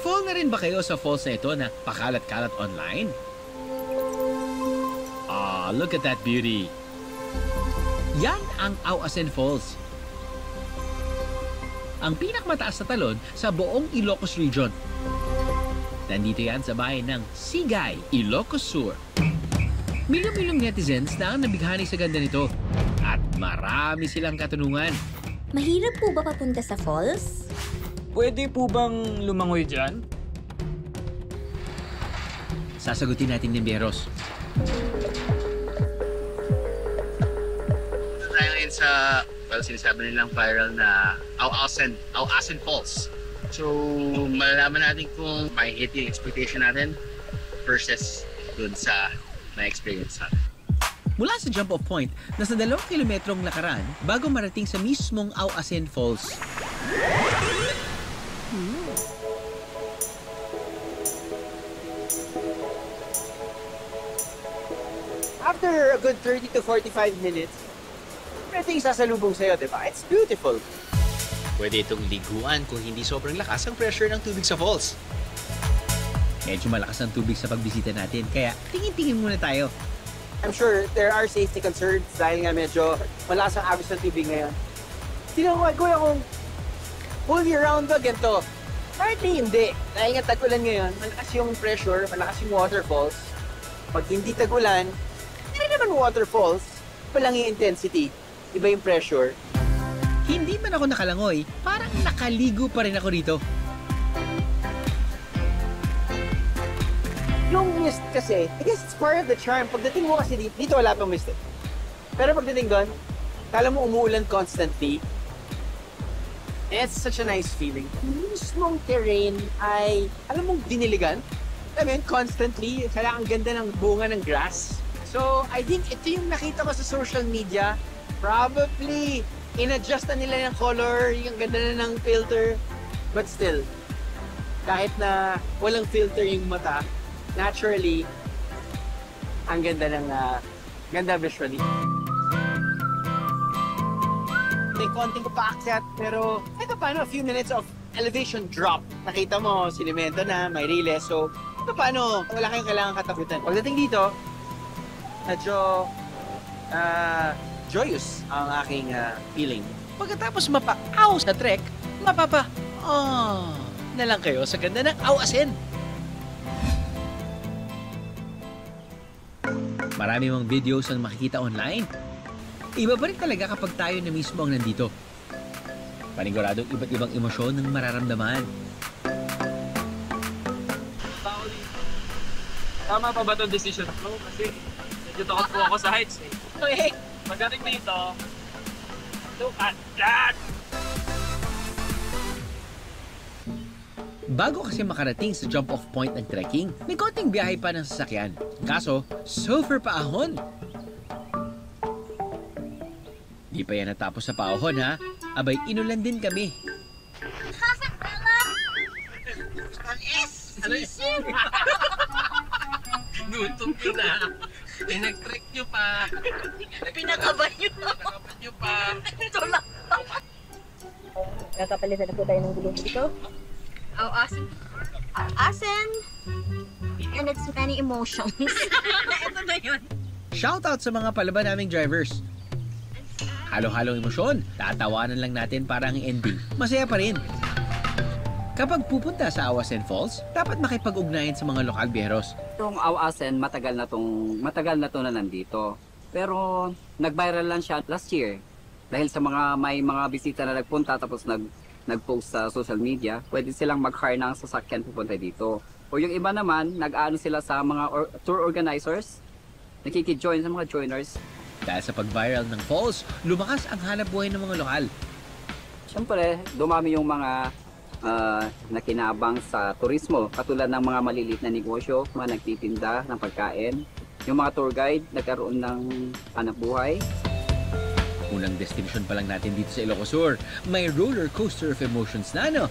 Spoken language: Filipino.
Na-fall na rin ba kayo sa falls na ito na pakalat-kalat online? Ah, look at that beauty. Yan ang Auasen Falls. Ang pinakamataas na talon sa buong Ilocos Region. Nandito yan sa bayan ng Sigay, Ilocos Sur. Milyong-milyong netizens na ang nabighani sa ganda nito. At marami silang katanungan. Mahirap po ba papunta sa falls? Pwede po bang lumangoy dyan? Sasagutin natin ni Bieros. Tayo ngayon sa, sinasabi nilang viral na Auasen Falls. So, malalaman natin kung may hit yung expectation natin versus dun sa na-experience natin. Mula sa jump-off point, nasa 2 kilometrong lakaran bago marating sa mismong Auasen Falls. After a good 30 to 45 minutes, everything's sasalubong sa'yo, di ba? It's beautiful. Pwede itong liguan kung hindi sobrang lakas ang pressure ng tubig sa falls. Medyo malakas ang tubig sa pagbisita natin, kaya tingin-tingin muna tayo. I'm sure there are safety concerns dahil nga medyo malakas ang agos ng tubig ngayon. Tinawag ko kung whole year round ba ganito? Partly hindi. Dahil nga tag-ulan ngayon, malakas yung pressure, malakas yung waterfalls. Pag hindi tag-ulan, hindi naman waterfalls, palang yung intensity, iba yung pressure. Hindi man ako nakalangoy, parang nakaligo pa rin ako dito. Yung mist kasi, I guess it's part of the charm. Pagdating mo kasi dito wala pang mist. Pero pagdating doon, kala mo umuulan constantly. And it's such a nice feeling. Yung mismong terrain ay, alam mong diniligan. I mean, constantly, kaya ang ganda ng bunga ng grass. So, I think ito yung nakita ko sa social media. Probably, in-adjust na nila yung color, yung ganda na ng filter. But still, kahit na walang filter yung mata, naturally, ang ganda ng ganda visually. May konting paakyat, pero ito paano, a few minutes of elevation drop. Nakita mo, sinimento na, may riles, so ito paano, wala kayong kailangan katakutan. Pagdating dito, medyo joyous ang aking feeling. Pagkatapos mapa-aw sa trek, na lang kayo sa ganda ng Auasen. Marami mong videos ang makikita online. Iba pa rin talaga kapag tayo na mismo ang nandito. Paniguradong iba't ibang emosyon ang mararamdaman. Tama pa ba itong decision ko? Kasi medyo takot po ako sa heights eh. Okay. Pagdating dito, look at that! Bago kasi makarating sa jump-off point ng trekking, may konting biyahe pa ng sasakyan. Kaso, super paahon. Di pa yan natapos sa paahon ha. Abay, inulan din kami. Gutom ko na. Pinag-trek nyo pa. Pinakaban nyo pa. Ito lang. Nakapalitan na po tayo ng gulong dito. Auasen. And it's many emotions. Ito na yun. Shoutout sa mga palaban naming drivers. Halo-halong emosyon, tatawanan lang natin para ang ending. Masaya pa rin. Kapag pupunta sa Auasen Falls, dapat makipag-ugnayan sa mga lokal biyeros. Itong Auasen, matagal na to na nandito. Pero nag-viral lang siya last year. Dahil sa may mga bisita na nagpunta tapos nag-post sa social media, pwede silang mag-hire ng sasakyan pupunta dito. O yung iba naman, nag-ano sila sa mga tour organizers, nakiki-join sa mga joiners. Dahil sa pag-viral ng falls, lumakas ang hanap buhay ng mga lokal. Siyempre, dumami yung mga nakinabang sa turismo, katulad ng mga maliliit na negosyo, mga nagtitinda ng pagkain. Yung mga tour guide, nagkaroon ng hanap buhay. Unang destination pa lang natin dito sa Ilocos Sur, may roller coaster of emotions na, no?